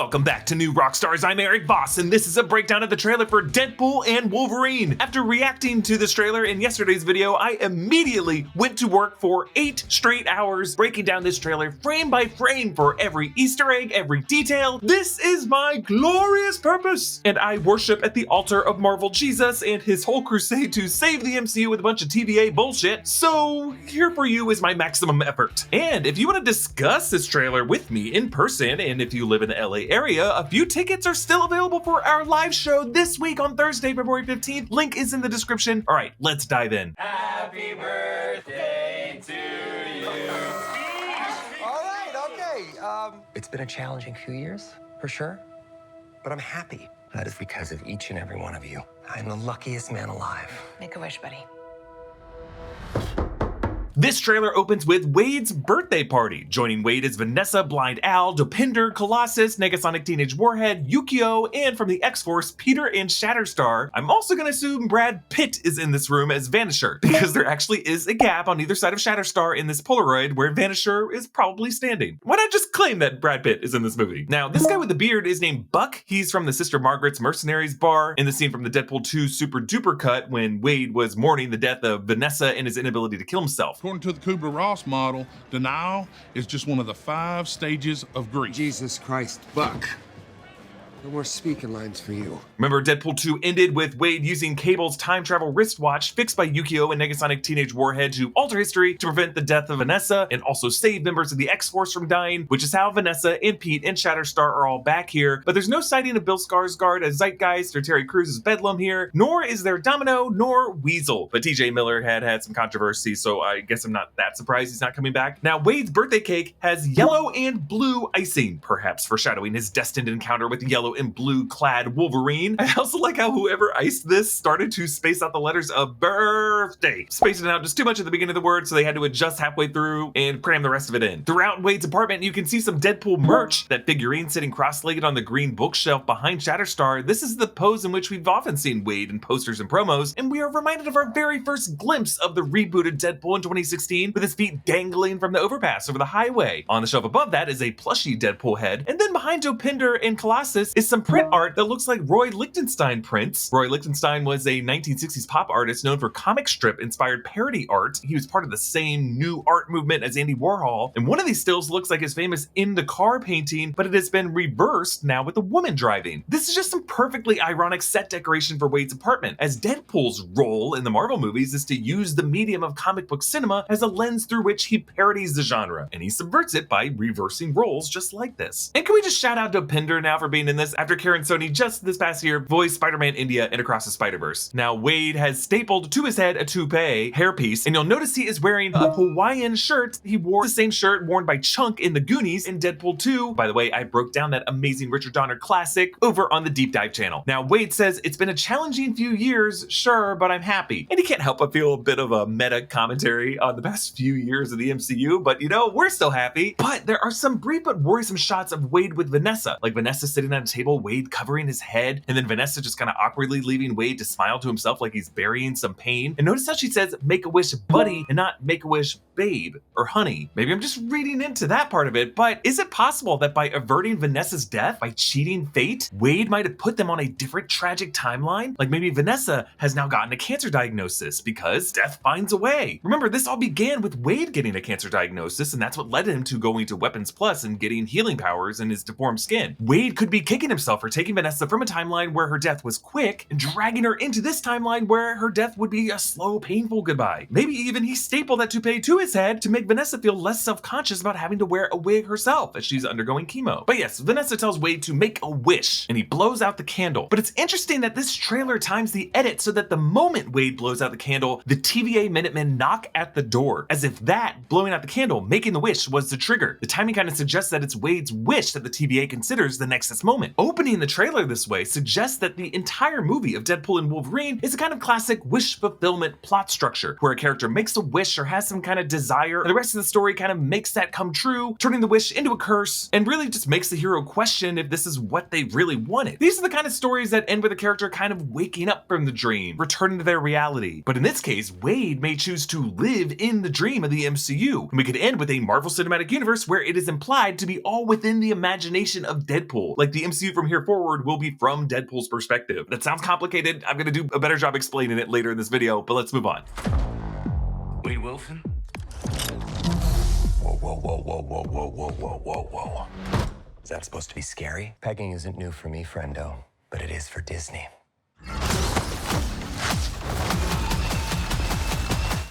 Welcome back to New Rockstars. I'm Erik Voss, and this is a breakdown of the trailer for Deadpool and Wolverine. After reacting to this trailer in yesterday's video, I immediately went to work for 8 straight hours, breaking down this trailer frame by frame for every Easter egg, every detail. This is my glorious purpose, and I worship at the altar of Marvel Jesus and his whole crusade to save the MCU with a bunch of TVA bullshit. So here for you is my maximum effort. And if you want to discuss this trailer with me in person, and if you live in the LA area, a few tickets are still available for our live show this week on Thursday, February 15th. Link is in the description. All right, let's dive in. Happy birthday to you. All right, okay. It's been a challenging few years, for sure, but I'm happy. That is because of each and every one of you. I'm the luckiest man alive. Make a wish, buddy. This trailer opens with Wade's birthday party. Joining Wade is Vanessa, Blind Al, Dopinder, Colossus, Negasonic Teenage Warhead, Yukio, and from the X-Force, Peter and Shatterstar. I'm also gonna assume Brad Pitt is in this room as Vanisher, because there actually is a gap on either side of Shatterstar in this Polaroid where Vanisher is probably standing. Why not just claim that Brad Pitt is in this movie? Now, this guy with the beard is named Buck. He's from the Sister Margaret's Mercenaries bar in the scene from the Deadpool 2 Super Duper cut when Wade was mourning the death of Vanessa and his inability to kill himself. According to the Kubler-Ross model, denial is just one of the 5 stages of grief. Jesus Christ, Buck. No more speaking lines for you. Remember, Deadpool 2 ended with Wade using Cable's time travel wristwatch fixed by Yukio and Negasonic Teenage Warhead to alter history to prevent the death of Vanessa and also save members of the X-Force from dying, which is how Vanessa and Pete and Shatterstar are all back here. But there's no sighting of Bill Skarsgård as Zeitgeist or Terry Crews as Bedlam here, nor is there Domino nor Weasel. But TJ Miller had some controversy, so I guess I'm not that surprised he's not coming back. Now, Wade's birthday cake has yellow and blue icing, perhaps foreshadowing his destined encounter with yellow and blue clad Wolverine. I also like how whoever iced this started to space out the letters of birthday, spacing it out just too much at the beginning of the word, so they had to adjust halfway through and cram the rest of it in. Throughout Wade's apartment, you can see some Deadpool merch. That figurine sitting cross-legged on the green bookshelf behind Shatterstar. This is the pose in which we've often seen Wade in posters and promos, and we are reminded of our very first glimpse of the rebooted Deadpool in 2016 with his feet dangling from the overpass over the highway. On the shelf above that is a plushie Deadpool head, and then behind Dopinder and Colossus is some print art that looks like Roy Lichtenstein prints. Roy Lichtenstein was a 1960s pop artist known for comic strip inspired parody art. He was part of the same new art movement as Andy Warhol, and one of these stills looks like his famous In the Car painting, but it has been reversed now with a woman driving. This is just some perfectly ironic set decoration for Wade's apartment, as Deadpool's role in the Marvel movies is to use the medium of comic book cinema as a lens through which he parodies the genre, and he subverts it by reversing roles just like this. And can we just shout out Dopinder now for being in this after Karen Sony just this past year voiced Spider-Man India and Across the Spider-Verse. Now, Wade has stapled to his head a toupee hairpiece, and you'll notice he is wearing a Hawaiian shirt. He wore the same shirt worn by Chunk in the Goonies in Deadpool 2. By the way, I broke down that amazing Richard Donner classic over on the Deep Dive channel. Now, Wade says, it's been a challenging few years, sure, but I'm happy. And he can't help but feel a bit of a meta commentary on the past few years of the MCU, but you know, we're still happy. But there are some brief but worrisome shots of Wade with Vanessa, like Vanessa sitting at a table, Wade covering his head, and then Vanessa just kind of awkwardly leaving Wade to smile to himself like he's burying some pain. And notice how she says make-a-wish buddy and not make-a-wish babe or honey. Maybe I'm just reading into that part of it, but is it possible that by averting Vanessa's death, by cheating fate, Wade might have put them on a different tragic timeline? Like maybe Vanessa has now gotten a cancer diagnosis because death finds a way. Remember, this all began with Wade getting a cancer diagnosis, and that's what led him to going to Weapons Plus and getting healing powers in his deformed skin. Wade could be kicking himself for taking Vanessa from a timeline where her death was quick and dragging her into this timeline where her death would be a slow, painful goodbye. Maybe even he stapled that toupee to his head to make Vanessa feel less self-conscious about having to wear a wig herself as she's undergoing chemo. But yes, Vanessa tells Wade to make a wish, and he blows out the candle. But it's interesting that this trailer times the edit so that the moment Wade blows out the candle, the TVA Minutemen knock at the door, as if that, blowing out the candle, making the wish, was the trigger. The timing kind of suggests that it's Wade's wish that the TVA considers the Nexus moment. Opening the trailer this way suggests that the entire movie of Deadpool and Wolverine is a kind of classic wish fulfillment plot structure, where a character makes a wish or has some kind of desire. And the rest of the story kind of makes that come true, turning the wish into a curse, and really just makes the hero question if this is what they really wanted. These are the kind of stories that end with a character kind of waking up from the dream, returning to their reality. But in this case, Wade may choose to live in the dream of the MCU, and we could end with a Marvel Cinematic Universe where it is implied to be all within the imagination of Deadpool. Like the MCU from here forward will be from Deadpool's perspective. That sounds complicated. I'm gonna do a better job explaining it later in this video, but let's move on. Wade Wilson? Whoa, whoa, whoa, whoa, whoa, whoa, whoa, whoa, whoa, whoa. Is that supposed to be scary? Pegging isn't new for me, friendo, but it is for Disney.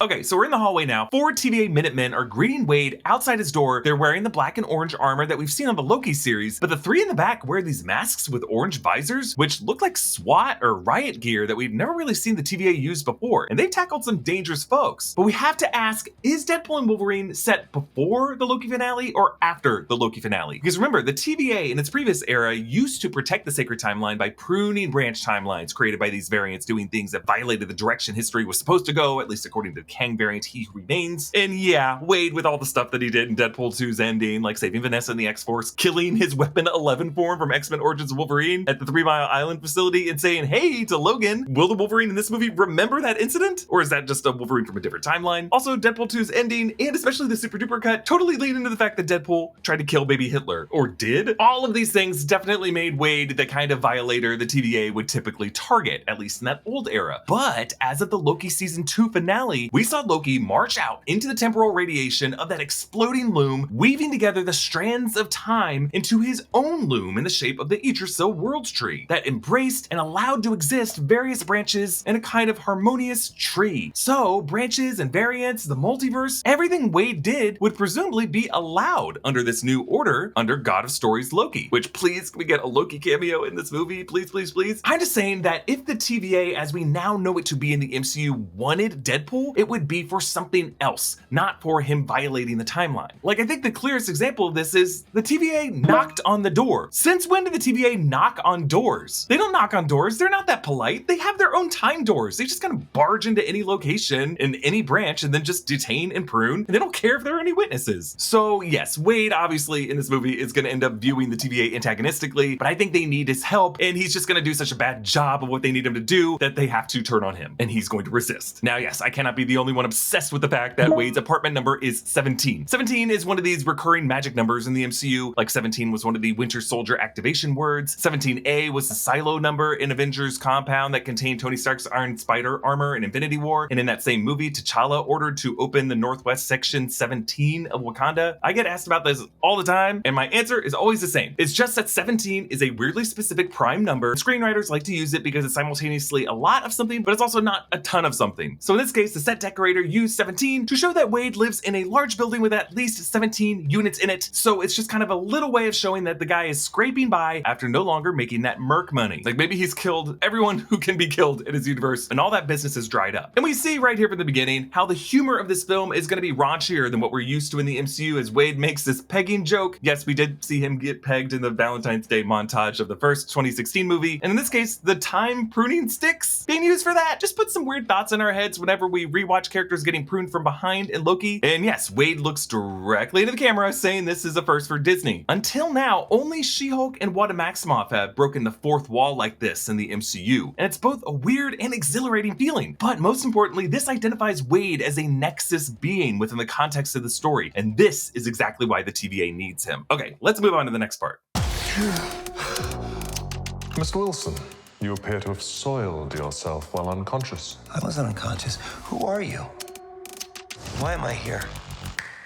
Okay, so we're in the hallway now. 4 TVA Minutemen are greeting Wade outside his door. They're wearing the black and orange armor that we've seen on the Loki series, but the 3 in the back wear these masks with orange visors, which look like SWAT or riot gear that we've never really seen the TVA use before, and they've tackled some dangerous folks. But we have to ask, is Deadpool and Wolverine set before the Loki finale or after the Loki finale? Because remember, the TVA in its previous era used to protect the sacred timeline by pruning branch timelines created by these variants doing things that violated the direction history was supposed to go, at least according to Kang variant He Who Remains. And yeah, Wade, with all the stuff that he did in Deadpool 2's ending, like saving Vanessa and the X-Force, killing his Weapon 11 form from X-Men Origins of Wolverine at the 3 Mile Island facility and saying, hey, to Logan, will the Wolverine in this movie remember that incident? Or is that just a Wolverine from a different timeline? Also, Deadpool 2's ending, and especially the super duper cut, totally lead into the fact that Deadpool tried to kill baby Hitler. Or did? All of these things definitely made Wade the kind of violator the TVA would typically target, at least in that old era. But as of the Loki Season 2 finale, we saw Loki march out into the temporal radiation of that exploding loom, weaving together the strands of time into his own loom in the shape of the Idrisil World Tree that embraced and allowed to exist various branches in a kind of harmonious tree. So branches and variants, the multiverse, everything Wade did would presumably be allowed under this new order under God of Stories Loki, which please, can we get a Loki cameo in this movie? Please, please, please. I'm just saying that if the TVA as we now know it to be in the MCU wanted Deadpool, it would be for something else, not for him violating the timeline. Like, I think the clearest example of this is the TVA knocked on the door. Since when did the TVA knock on doors? They don't knock on doors. They're not that polite. They have their own time doors. They just kind of barge into any location in any branch and then just detain and prune, and they don't care if there are any witnesses. So yes, Wade obviously in this movie is going to end up viewing the TVA antagonistically, but I think they need his help, and he's just going to do such a bad job of what they need him to do that they have to turn on him, and he's going to resist. Now, yes, I cannot be the only one obsessed with the fact that Wade's apartment number is 17. 17 is one of these recurring magic numbers in the MCU, like 17 was one of the Winter Soldier activation words. 17A was the silo number in Avengers compound that contained Tony Stark's Iron Spider armor in Infinity War, and in that same movie, T'Challa ordered to open the Northwest Section 17 of Wakanda. I get asked about this all the time, and my answer is always the same. It's just that 17 is a weirdly specific prime number. Screenwriters like to use it because it's simultaneously a lot of something, but it's also not a ton of something. So in this case, the set decorator used 17 to show that Wade lives in a large building with at least 17 units in it. So it's just kind of a little way of showing that the guy is scraping by after no longer making that merc money. Like maybe he's killed everyone who can be killed in his universe and all that business is dried up. And we see right here from the beginning how the humor of this film is going to be raunchier than what we're used to in the MCU as Wade makes this pegging joke. Yes, we did see him get pegged in the Valentine's Day montage of the first 2016 movie. And in this case, the time pruning sticks being used for that just put some weird thoughts in our heads whenever we rewatch characters getting pruned from behind in Loki. And yes, Wade looks directly into the camera saying this is a first for Disney. Until now, only She-Hulk and Wanda Maximoff have broken the fourth wall like this in the MCU. And it's both a weird and exhilarating feeling. But most importantly, this identifies Wade as a nexus being within the context of the story. And this is exactly why the TVA needs him. Okay, let's move on to the next part. Mr. Wilson, you appear to have soiled yourself while unconscious. I wasn't unconscious. Who are you? Why am I here?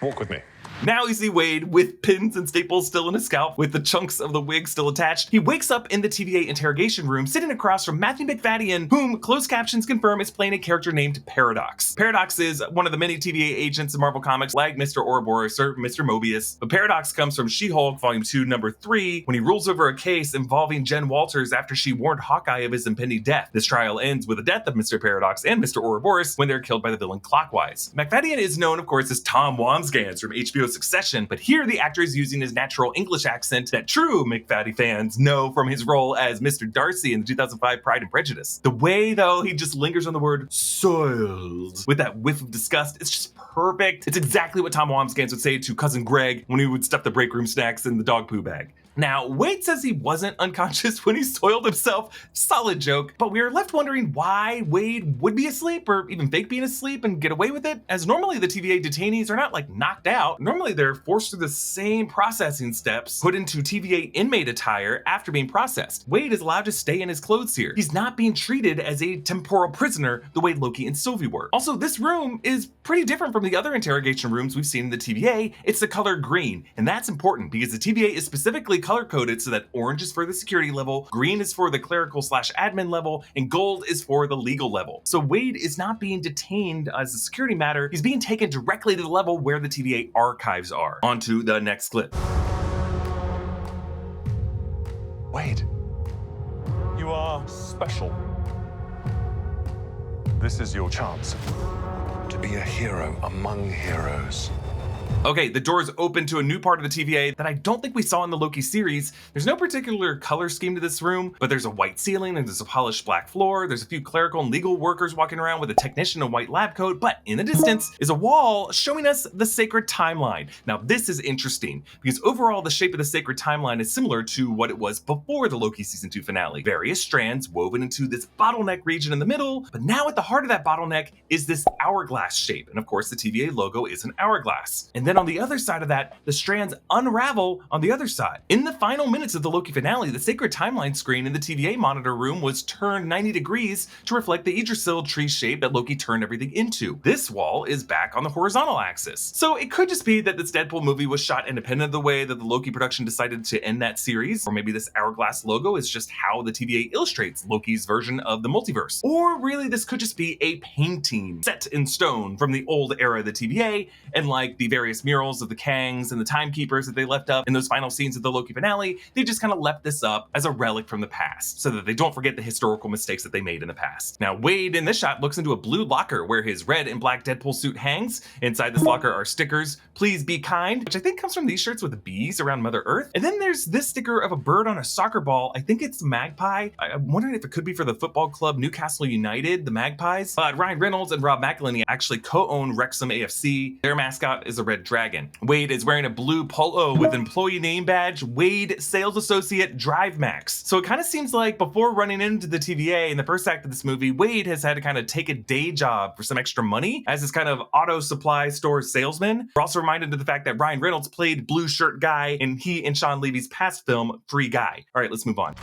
Walk with me. Now you see Wade with pins and staples still in his scalp, with the chunks of the wig still attached. He wakes up in the TVA interrogation room, sitting across from Matthew Macfadyen, whom closed captions confirm is playing a character named Paradox. Paradox is one of the many TVA agents in Marvel Comics, like Mr. Ouroboros or Mr. Mobius. But Paradox comes from She-Hulk, Volume 2, Number 3, when he rules over a case involving Jen Walters after she warned Hawkeye of his impending death. This trial ends with the death of Mr. Paradox and Mr. Ouroboros when they're killed by the villain Clockwise. Macfadyen is known, of course, as Tom Wamsgans from HBO's Succession, but here the actor is using his natural English accent that true Macfadyen fans know from his role as Mr. Darcy in the 2005 Pride and Prejudice. The way, though, he just lingers on the word soiled with that whiff of disgust, it's just perfect. It's exactly what Tom Wambsgans would say to cousin Greg when he would stuff the break room snacks in the dog poo bag. Now, Wade says he wasn't unconscious when he soiled himself. Solid joke, but we are left wondering why Wade would be asleep or even fake being asleep and get away with it, as normally the TVA detainees are not like knocked out. Normally they're forced through the same processing steps, put into TVA inmate attire after being processed. Wade is allowed to stay in his clothes here. He's not being treated as a temporal prisoner the way Loki and Sylvie were. Also, this room is pretty different from the other interrogation rooms we've seen in the TVA. It's the color green, and that's important because the TVA is specifically color-coded so that orange is for the security level, green is for the clerical/admin level, and gold is for the legal level. So Wade is not being detained as a security matter, he's being taken directly to the level where the TVA archives are. On to the next clip. Wade, you are special. This is your chance to be a hero among heroes. Okay, the doors open to a new part of the TVA that I don't think we saw in the Loki series. There's no particular color scheme to this room, but there's a white ceiling and there's a polished black floor. There's a few clerical and legal workers walking around with a technician in a white lab coat, but in the distance is a wall showing us the sacred timeline. Now this is interesting because overall the shape of the sacred timeline is similar to what it was before the Loki season 2 finale. Various strands woven into this bottleneck region in the middle, but now at the heart of that bottleneck is this hourglass shape. And of course the TVA logo is an hourglass. And then on the other side of that, the strands unravel on the other side. In the final minutes of the Loki finale, the sacred timeline screen in the TVA monitor room was turned 90 degrees to reflect the Yggdrasil tree shape that Loki turned everything into. This wall is back on the horizontal axis. So it could just be that this Deadpool movie was shot independent of the way that the Loki production decided to end that series, or maybe this hourglass logo is just how the TVA illustrates Loki's version of the multiverse. Or really this could just be a painting set in stone from the old era of the TVA, and like the various murals of the Kangs and the Timekeepers that they left up in those final scenes of the Loki finale, they just kind of left this up as a relic from the past so that they don't forget the historical mistakes that they made in the past. Now Wade in this shot looks into a blue locker where his red and black Deadpool suit hangs. Inside this locker are stickers, "Please be kind," which I think comes from these shirts with the bees around Mother Earth. And then there's this sticker of a bird on a soccer ball. I think it's Magpie. I'm wondering if it could be for the football club Newcastle United, the Magpies. But Ryan Reynolds and Rob McElhenney actually co-own Wrexham AFC. Their mascot is a red dragon. Wade is wearing a blue polo with employee name badge, Wade Sales Associate Drive Max. So it kind of seems like before running into the TVA in the first act of this movie, Wade has had to kind of take a day job for some extra money as this kind of auto supply store salesman. We're also reminded of the fact that Ryan Reynolds played Blue Shirt Guy in he and Sean Levy's past film, Free Guy. All right, let's move on.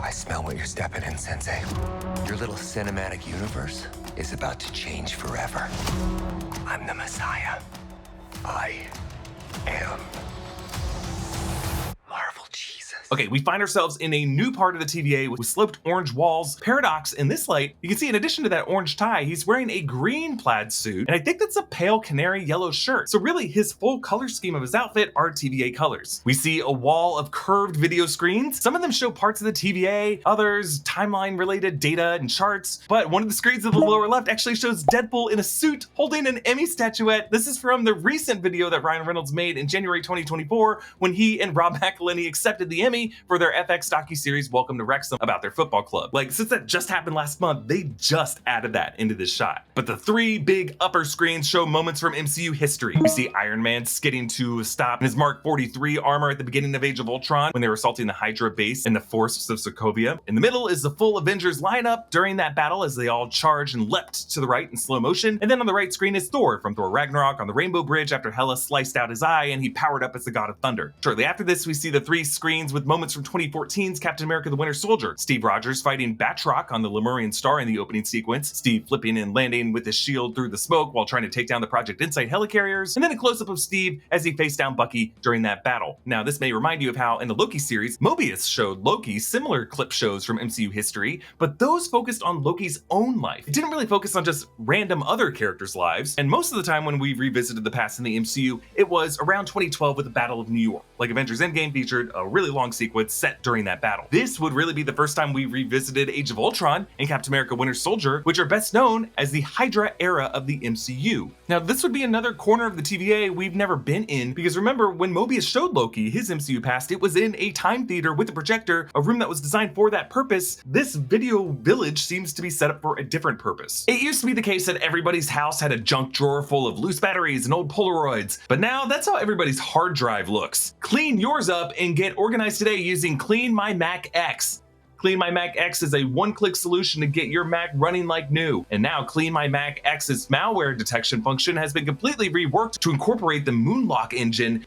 I smell what you're stepping in, Sensei. Your little cinematic universe is about to change forever. I'm the Messiah. I am Marvel Jesus. Okay, we find ourselves in a new part of the TVA with sloped orange walls. Paradox in this light, you can see in addition to that orange tie, he's wearing a green plaid suit, and I think that's a pale canary yellow shirt. So really his full color scheme of his outfit are TVA colors. We see a wall of curved video screens. Some of them show parts of the TVA, others timeline related data and charts, but one of the screens in the lower left actually shows Deadpool in a suit holding an Emmy statuette. This is from the recent video that Ryan Reynolds made in January 2024 when he and Rob McElhenney accepted the Emmy for their FX docuseries Welcome to Wrexham about their football club. Like, since that just happened last month, they just added that into this shot. But the three big upper screens show moments from MCU history. We see Iron Man skidding to a stop in his Mark 43 armor at the beginning of Age of Ultron when they were assaulting the Hydra base in the forests of Sokovia. In the middle is the full Avengers lineup during that battle as they all charged and leapt to the right in slow motion. And then on the right screen is Thor from Thor Ragnarok on the Rainbow Bridge after Hela sliced out his eye and he powered up as the God of Thunder. Shortly after this, we see the three screens with moments from 2014's Captain America the Winter Soldier. Steve Rogers fighting Batroc on the Lemurian Star in the opening sequence, Steve flipping and landing with his shield through the smoke while trying to take down the Project Insight helicarriers, and then a close-up of Steve as he faced down Bucky during that battle. Now, this may remind you of how in the Loki series, Mobius showed Loki similar clip shows from MCU history, but those focused on Loki's own life. It didn't really focus on just random other characters' lives, and most of the time when we revisited the past in the MCU, it was around 2012 with the Battle of New York. Like Avengers Endgame featured a really long sequence set during that battle. This would really be the first time we revisited Age of Ultron and Captain America Winter Soldier, which are best known as the Hydra era of the MCU. Now, this would be another corner of the TVA we've never been in, because remember when Mobius showed Loki his MCU past, it was in a time theater with a projector, a room that was designed for that purpose. This video village seems to be set up for a different purpose. It used to be the case that everybody's house had a junk drawer full of loose batteries and old Polaroids, but now that's how everybody's hard drive looks. Clean yours up and get organized today using Clean My Mac X. Clean My Mac X is a one-click solution to get your Mac running like new. And now Clean My Mac X's malware detection function has been completely reworked to incorporate the Moonlock engine,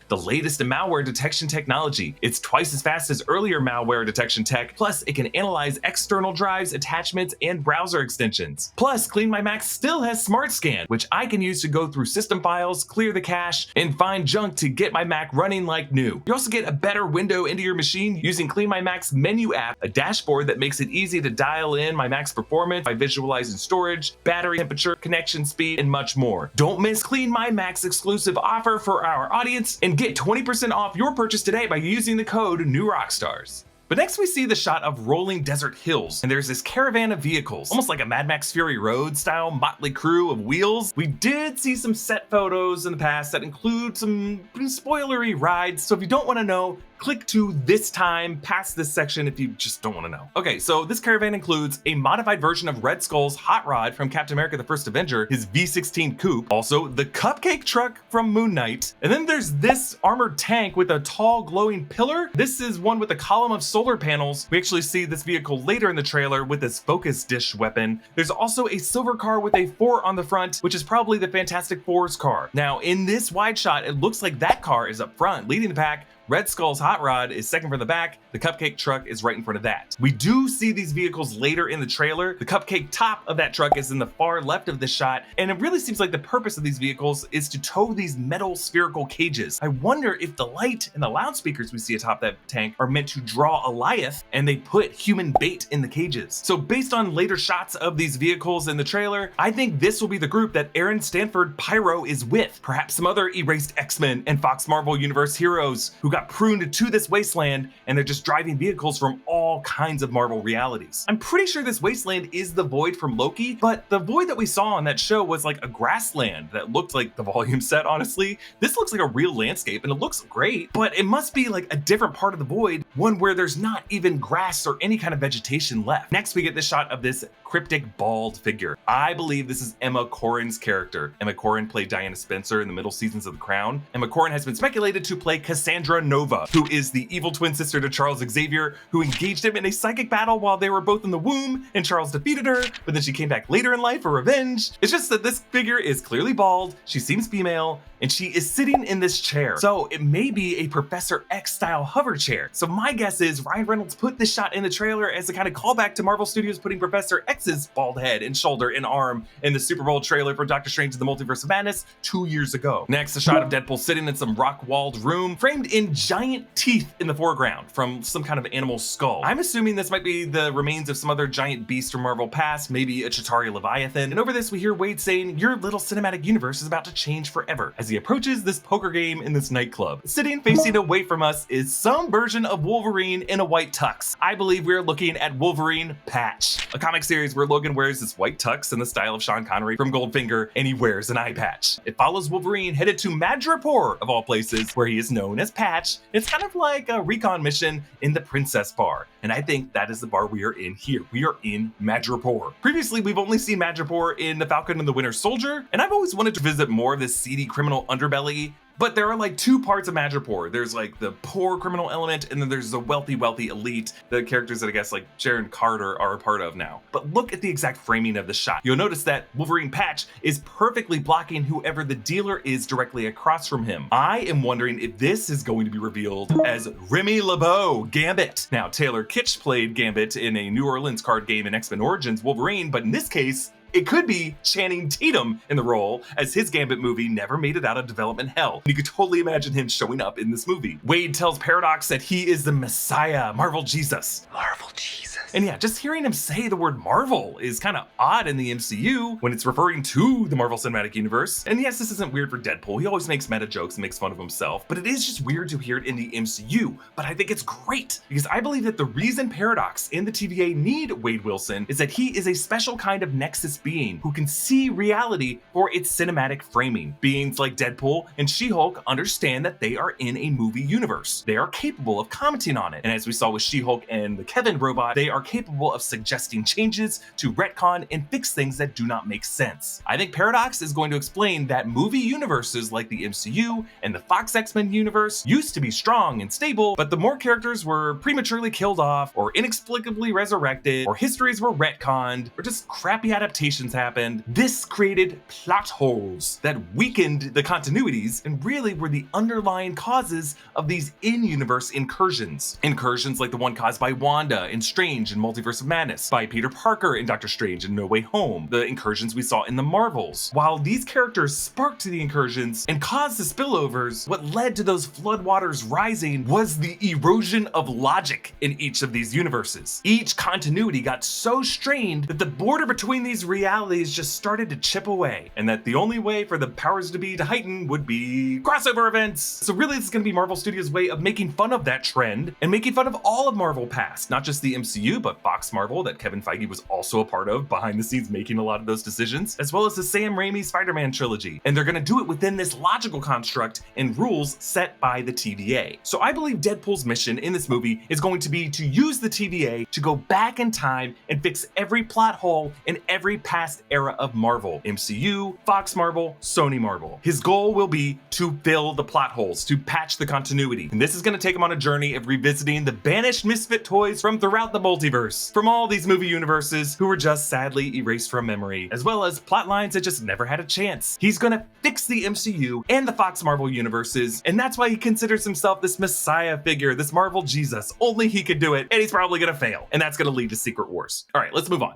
the latest in malware detection technology. It's twice as fast as earlier malware detection tech, plus it can analyze external drives, attachments, and browser extensions. Plus, Clean My Mac still has Smart Scan, which I can use to go through system files, clear the cache, and find junk to get my Mac running like new. You also get a better window into your machine using Clean My Mac's menu app, a dashboard that makes it easy to dial in my Mac's performance by visualizing storage, battery temperature, connection speed, and much more. Don't miss Clean My Mac's exclusive offer for our audience and get 20% off your purchase today by using the code NEWROCKSTARS. But next we see the shot of rolling desert hills, and there's this caravan of vehicles, almost like a Mad Max Fury Road style motley crew of wheels. We did see some set photos in the past that include some spoilery rides, so if you don't want to know, click to this time past this section if you just don't want to know. Okay, so this caravan includes a modified version of Red Skull's hot rod from Captain America the First Avenger, his V16 coupe, also the cupcake truck from Moon Knight, and then there's this armored tank with a tall glowing pillar. This is one with a column of solar panels. We actually see this vehicle later in the trailer with this focus dish weapon. There's also a silver car with a 4 on the front, which is probably the Fantastic Four's car. Now, in this wide shot, it looks like that car is up front, leading the pack. Red Skull's hot rod is second from the back. The cupcake truck is right in front of that. We do see these vehicles later in the trailer. The cupcake top of that truck is in the far left of the shot, and it really seems like the purpose of these vehicles is to tow these metal spherical cages. I wonder if the light and the loudspeakers we see atop that tank are meant to draw Alioth, and they put human bait in the cages. So based on later shots of these vehicles in the trailer, I think this will be the group that Aaron Stanford Pyro is with. Perhaps some other erased X-Men and Fox Marvel Universe heroes who got pruned to this wasteland, and they're just driving vehicles from all kinds of Marvel realities. I'm pretty sure this wasteland is the Void from Loki, but the Void that we saw on that show was like a grassland that looked like the volume set, honestly. This looks like a real landscape and it looks great, but it must be like a different part of the Void, one where there's not even grass or any kind of vegetation left. Next, we get this shot of this cryptic bald figure. I believe this is Emma Corrin's character. Emma Corrin played Diana Spencer in the middle seasons of The Crown. Emma Corrin has been speculated to play Cassandra Nova, who is the evil twin sister to Charles Xavier, who engaged him in a psychic battle while they were both in the womb, and Charles defeated her, but then she came back later in life for revenge. It's just that this figure is clearly bald, she seems female, and she is sitting in this chair. So it may be a Professor X style hover chair. So my guess is Ryan Reynolds put this shot in the trailer as a kind of callback to Marvel Studios putting Professor X's bald head and shoulder and arm in the Super Bowl trailer for Doctor Strange in the Multiverse of Madness 2 years ago. Next, a shot of Deadpool sitting in some rock-walled room, framed in giant teeth in the foreground from some kind of animal skull. I'm assuming this might be the remains of some other giant beast from Marvel past, maybe a Chitauri Leviathan. And over this, we hear Wade saying, "Your little cinematic universe is about to change forever," as he approaches this poker game in this nightclub. Sitting facing away from us is some version of Wolverine in a white tux. I believe we're looking at Wolverine Patch, a comic series where Logan wears this white tux in the style of Sean Connery from Goldfinger, and he wears an eye patch. It follows Wolverine headed to Madripoor, of all places, where he is known as Patch. It's kind of like a recon mission in the Princess Bar, and I think that is the bar we are in here. We are in Madripoor. Previously, we've only seen Madripoor in The Falcon and the Winter Soldier, and I've always wanted to visit more of this seedy criminal underbelly. But there are like two parts of Madripoor. There's like the poor criminal element, and then there's the wealthy elite, the characters that I guess like Sharon Carter are a part of now. But look at the exact framing of the shot. You'll notice that Wolverine Patch is perfectly blocking whoever the dealer is directly across from him. I am wondering if this is going to be revealed as Remy LeBeau, Gambit. Now, Taylor Kitsch played Gambit in a New Orleans card game in X-Men Origins Wolverine, but in this case, it could be Channing Tatum in the role, as his Gambit movie never made it out of development hell. You could totally imagine him showing up in this movie. Wade tells Paradox that he is the Messiah, Marvel Jesus. Marvel Jesus. And yeah, just hearing him say the word Marvel is kind of odd in the MCU when it's referring to the Marvel Cinematic Universe. And yes, this isn't weird for Deadpool. He always makes meta jokes and makes fun of himself, but it is just weird to hear it in the MCU. But I think it's great because I believe that the reason Paradox and the TVA need Wade Wilson is that he is a special kind of Nexus being who can see reality for its cinematic framing. Beings like Deadpool and She-Hulk understand that they are in a movie universe. They are capable of commenting on it. And as we saw with She-Hulk and the Kevin robot, they are capable of suggesting changes to retcon and fix things that do not make sense. I think Paradox is going to explain that movie universes like the MCU and the Fox X-Men universe used to be strong and stable, but the more characters were prematurely killed off or inexplicably resurrected or histories were retconned or just crappy adaptations happened, this created plot holes that weakened the continuities and really were the underlying causes of these in-universe incursions. Incursions like the one caused by Wanda in Strange and Multiverse of Madness, by Peter Parker in Doctor Strange and No Way Home, the incursions we saw in the Marvels. While these characters sparked the incursions and caused the spillovers, what led to those floodwaters rising was the erosion of logic in each of these universes. Each continuity got so strained that the border between these realities just started to chip away, and that the only way for the powers to be to heighten would be crossover events. So really this is going to be Marvel Studios' way of making fun of that trend and making fun of all of Marvel past, not just the MCU, but Fox Marvel that Kevin Feige was also a part of behind the scenes making a lot of those decisions, as well as the Sam Raimi Spider-Man trilogy. And they're going to do it within this logical construct and rules set by the TVA. So I believe Deadpool's mission in this movie is going to be to use the TVA to go back in time and fix every plot hole in every past era of Marvel. MCU, Fox Marvel, Sony Marvel. His goal will be to fill the plot holes, to patch the continuity. And this is going to take him on a journey of revisiting the banished misfit toys from throughout the multiverse, from all these movie universes who were just sadly erased from memory, as well as plot lines that just never had a chance. He's going to fix the MCU and the Fox Marvel universes, and that's why he considers himself this messiah figure, this Marvel Jesus. Only he could do it, and he's probably going to fail, and that's going to lead to Secret Wars. All right, let's move on.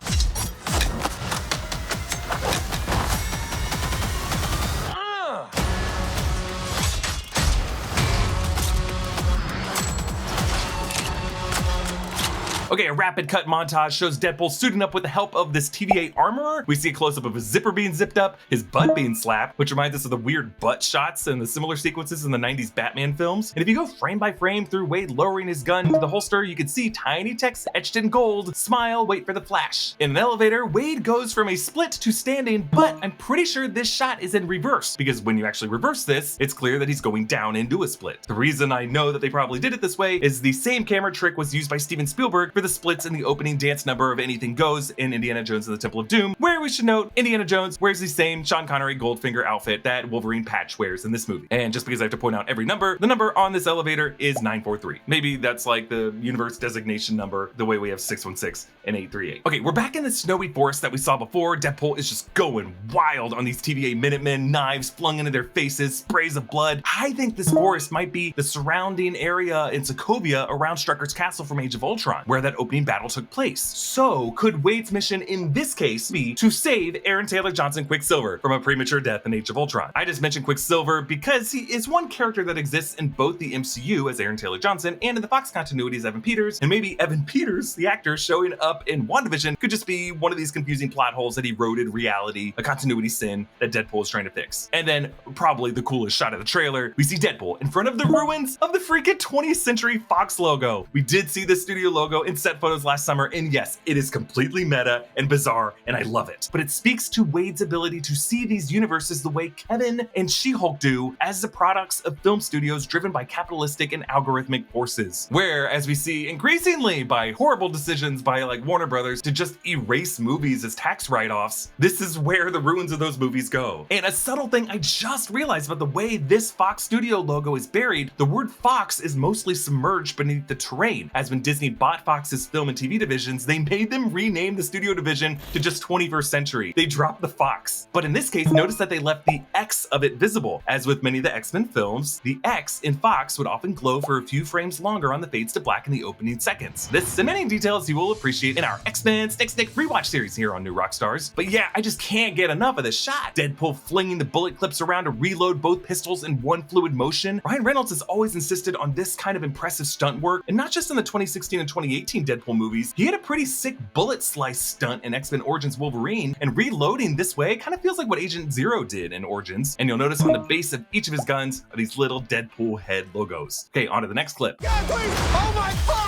Okay, a rapid cut montage shows Deadpool suiting up with the help of this TVA armorer. We see a close-up of his zipper being zipped up, his butt being slapped, which reminds us of the weird butt shots and the similar sequences in the 90s Batman films. And if you go frame by frame through Wade lowering his gun to the holster, you can see tiny text etched in gold, "Smile, wait for the flash." In an elevator, Wade goes from a split to standing, but I'm pretty sure this shot is in reverse, because when you actually reverse this, it's clear that he's going down into a split. The reason I know that they probably did it this way is the same camera trick was used by Steven Spielberg for the splits in the opening dance number of Anything Goes in Indiana Jones and the Temple of Doom, where we should note Indiana Jones wears the same Sean Connery Goldfinger outfit that Wolverine Patch wears in this movie. And just because I have to point out every number, the number on this elevator is 943. Maybe that's like the universe designation number, the way we have 616 and 838. Okay, we're back in the snowy forest that we saw before. Deadpool is just going wild on these TVA Minutemen, knives flung into their faces, sprays of blood. I think this forest might be the surrounding area in Sokovia around Strucker's castle from Age of Ultron, where that opening battle took place. So could Wade's mission in this case be to save Aaron Taylor Johnson Quicksilver from a premature death in Age of Ultron? I just mentioned Quicksilver because he is one character that exists in both the MCU as Aaron Taylor Johnson and in the Fox continuity as Evan Peters, and maybe Evan Peters, the actor showing up in WandaVision, could just be one of these confusing plot holes that eroded reality, a continuity sin that Deadpool is trying to fix. And then probably the coolest shot of the trailer, we see Deadpool in front of the ruins of the freaking 20th Century Fox logo. We did see the studio logo in set photos last summer, and yes, it is completely meta and bizarre, and I love it. But it speaks to Wade's ability to see these universes the way Kevin and She-Hulk do, as the products of film studios driven by capitalistic and algorithmic forces. Where, as we see increasingly by horrible decisions by like Warner Brothers to just erase movies as tax write-offs, this is where the ruins of those movies go. And a subtle thing I just realized about the way this Fox studio logo is buried, the word Fox is mostly submerged beneath the terrain, as when Disney bought Fox's film and TV divisions, they made them rename the studio division to just 21st Century. They dropped the Fox. But in this case, notice that they left the X of it visible. As with many of the X-Men films, the X in Fox would often glow for a few frames longer on the fades to black in the opening seconds. This and many details you will appreciate in our X-Men Stick rewatch series here on New Rockstars. But yeah, I just can't get enough of this shot. Deadpool flinging the bullet clips around to reload both pistols in one fluid motion. Ryan Reynolds has always insisted on this kind of impressive stunt work, and not just in the 2016 and 2018 2019 Deadpool movies, he had a pretty sick bullet slice stunt in X-Men Origins Wolverine, and reloading this way kind of feels like what Agent Zero did in Origins. And you'll notice on the base of each of his guns are these little Deadpool head logos. Okay, on to the next clip. God, please! Oh my fuck!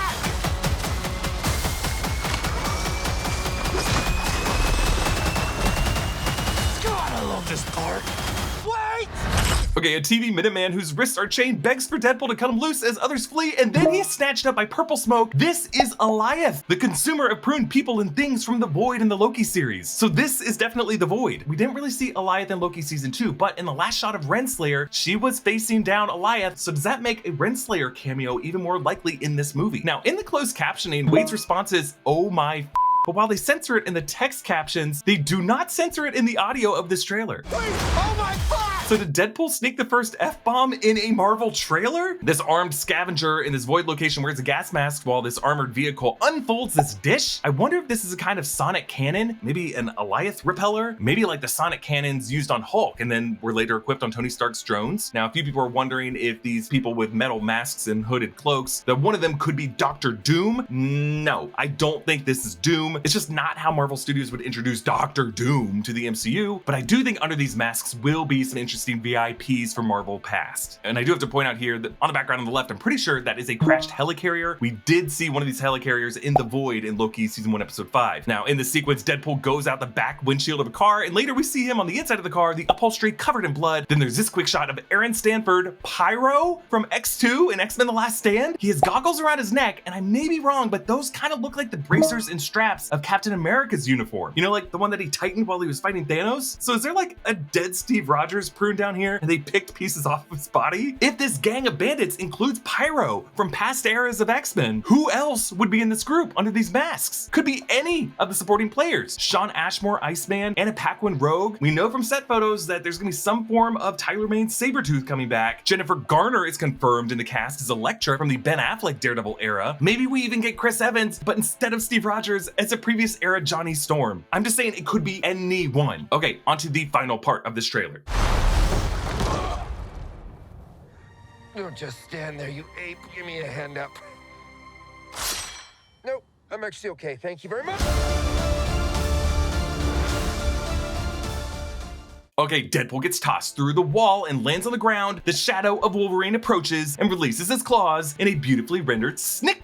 God, I love this part. Wait! Okay, a TV Minuteman whose wrists are chained begs for Deadpool to cut him loose as others flee, and then he's snatched up by purple smoke. This is Alioth, the consumer of pruned people and things from the Void in the Loki series. So this is definitely the Void. We didn't really see Alioth in Loki season 2, but in the last shot of Renslayer, she was facing down Alioth, so does that make a Renslayer cameo even more likely in this movie? Now, in the closed captioning, Wade's response is, "Oh my f***." But while they censor it in the text captions, they do not censor it in the audio of this trailer. Please! Oh my fuck! So did Deadpool sneak the first F-bomb in a Marvel trailer? This armed scavenger in this Void location wears a gas mask while this armored vehicle unfolds this dish. I wonder if this is a kind of sonic cannon, maybe an Alioth repeller, maybe like the sonic cannons used on Hulk and then were later equipped on Tony Stark's drones. Now, a few people are wondering if these people with metal masks and hooded cloaks, that one of them could be Dr. Doom. No, I don't think this is Doom. It's just not how Marvel Studios would introduce Dr. Doom to the MCU, but I do think under these masks will be some interesting VIPs from Marvel past. And I do have to point out here that on the background on the left, I'm pretty sure that is a crashed helicarrier. We did see one of these helicarriers in the Void in Loki season 1 episode 5. Now in this sequence, Deadpool goes out the back windshield of a car, and later we see him on the inside of the car, the upholstery covered in blood. Then there's this quick shot of Aaron Stanford, Pyro from X2 and X-Men The Last Stand. He has goggles around his neck, and I may be wrong, but those kind of look like the bracers and straps of Captain America's uniform. You know, like the one that he tightened while he was fighting Thanos? So is there like a dead Steve Rogers pruned down here and they picked pieces off of his body? If this gang of bandits includes Pyro from past eras of X-Men, who else would be in this group under these masks? Could be any of the supporting players. Sean Ashmore, Iceman, Anna Paquin, Rogue. We know from set photos that there's gonna be some form of Tyler Mane Sabretooth coming back. Jennifer Garner is confirmed in the cast as Elektra from the Ben Affleck Daredevil era. Maybe we even get Chris Evans, but instead of Steve Rogers, as a previous era Johnny Storm. I'm just saying it could be anyone. Okay, onto the final part of this trailer. Don't just stand there, you ape. Give me a hand up. Nope, I'm actually okay. Thank you very much. Okay, Deadpool gets tossed through the wall and lands on the ground. The shadow of Wolverine approaches and releases his claws in a beautifully rendered snick.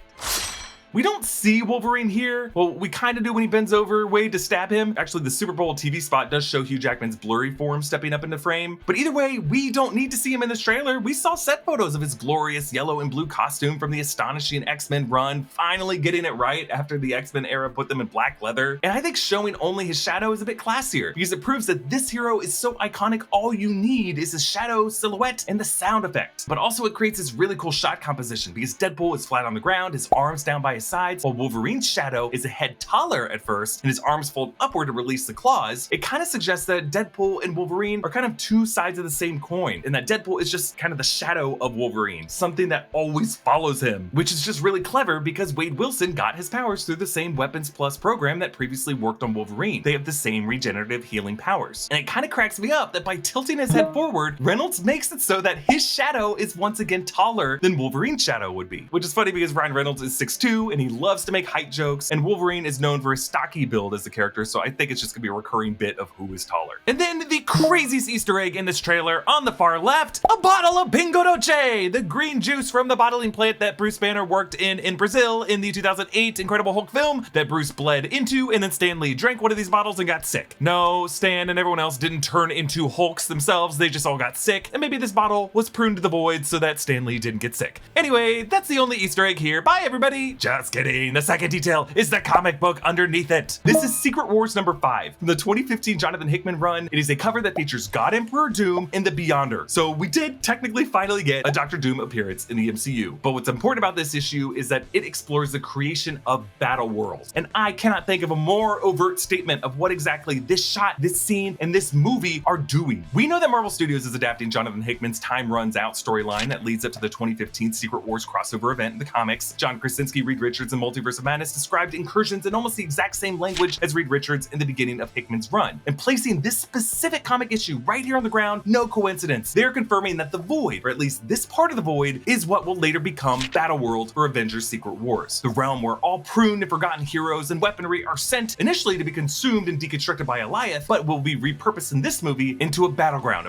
We don't see Wolverine here. Well, we kind of do when he bends over Wade to stab him. Actually, the Super Bowl TV spot does show Hugh Jackman's blurry form stepping up into frame. But either way, we don't need to see him in this trailer. We saw set photos of his glorious yellow and blue costume from the astonishing X-Men run, finally getting it right after the X-Men era put them in black leather. And I think showing only his shadow is a bit classier because it proves that this hero is so iconic, all you need is his shadow, silhouette, and the sound effect. But also it creates this really cool shot composition because Deadpool is flat on the ground, his arms down by his sides, while Wolverine's shadow is a head taller at first and his arms fold upward to release the claws. It kind of suggests that Deadpool and Wolverine are kind of two sides of the same coin, and that Deadpool is just kind of the shadow of Wolverine, something that always follows him, which is just really clever because Wade Wilson got his powers through the same Weapons Plus program that previously worked on Wolverine. They have the same regenerative healing powers. And it kind of cracks me up that by tilting his head forward, Reynolds makes it so that his shadow is once again taller than Wolverine's shadow would be, which is funny because Ryan Reynolds is 6'2" and he loves to make height jokes, and Wolverine is known for his stocky build as the character, so I think it's just gonna be a recurring bit of who is taller. And then the craziest Easter egg in this trailer on the far left, a bottle of Bingo Dolce, the green juice from the bottling plant that Bruce Banner worked in Brazil in the 2008 Incredible Hulk film that Bruce bled into, and then Stan Lee drank one of these bottles and got sick. No, Stan and everyone else didn't turn into Hulks themselves, they just all got sick, and maybe this bottle was pruned to the void so that Stan Lee didn't get sick. Anyway, that's the only Easter egg here. Bye everybody! Just kidding, the second detail is the comic book underneath it. This is Secret Wars number 5 from the 2015 Jonathan Hickman run. It is a cover that features God Emperor Doom and the Beyonder. So we did technically finally get a Dr. Doom appearance in the MCU. But what's important about this issue is that it explores the creation of battle worlds. And I cannot think of a more overt statement of what exactly this shot, this scene, and this movie are doing. We know that Marvel Studios is adapting Jonathan Hickman's Time Runs Out storyline that leads up to the 2015 Secret Wars crossover event in the comics. John Krasinski, Reed Richards in Multiverse of Madness described incursions in almost the exact same language as Reed Richards in the beginning of Hickman's run. And placing this specific comic issue right here on the ground, no coincidence. They're confirming that the Void, or at least this part of the Void, is what will later become Battleworld or Avengers Secret Wars. The realm where all pruned and forgotten heroes and weaponry are sent initially to be consumed and deconstructed by Alioth, but will be repurposed in this movie into a battleground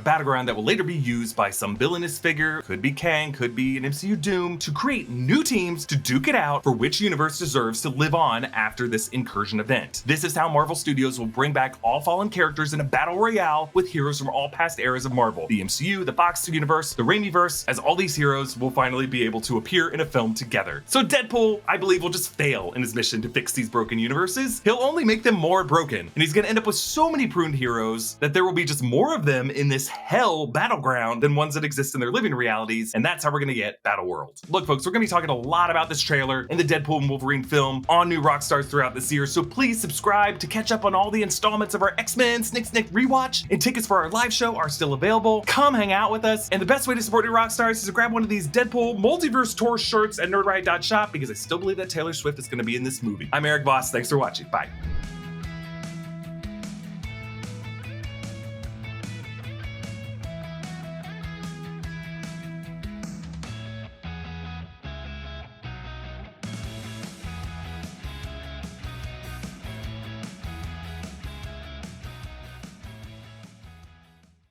that will later be used by some villainous figure, could be Kang, could be an MCU Doom, to create new teams to duke it out for which universe deserves to live on after this incursion event. This is how Marvel Studios will bring back all fallen characters in a battle royale with heroes from all past eras of Marvel. The MCU, the Fox universe, the Raimiverse, as all these heroes will finally be able to appear in a film together. So Deadpool, I believe, will just fail in his mission to fix these broken universes. He'll only make them more broken, and he's gonna end up with so many pruned heroes that there will be just more of them in this hell battleground than ones that exist in their living realities, and that's how we're gonna get Battleworld. Look, folks, we're gonna be talking a lot about this trailer and the Deadpool and Wolverine film on new Rockstars throughout this year, so please subscribe to catch up on all the installments of our X-Men Snick rewatch, and tickets for our live show are still available. Come hang out with us, and the best way to support new Rockstars is to grab one of these Deadpool Multiverse Tour shirts at nerdriot.shop, because I still believe that Taylor Swift is gonna be in this movie. I'm Erik Voss, thanks for watching, bye.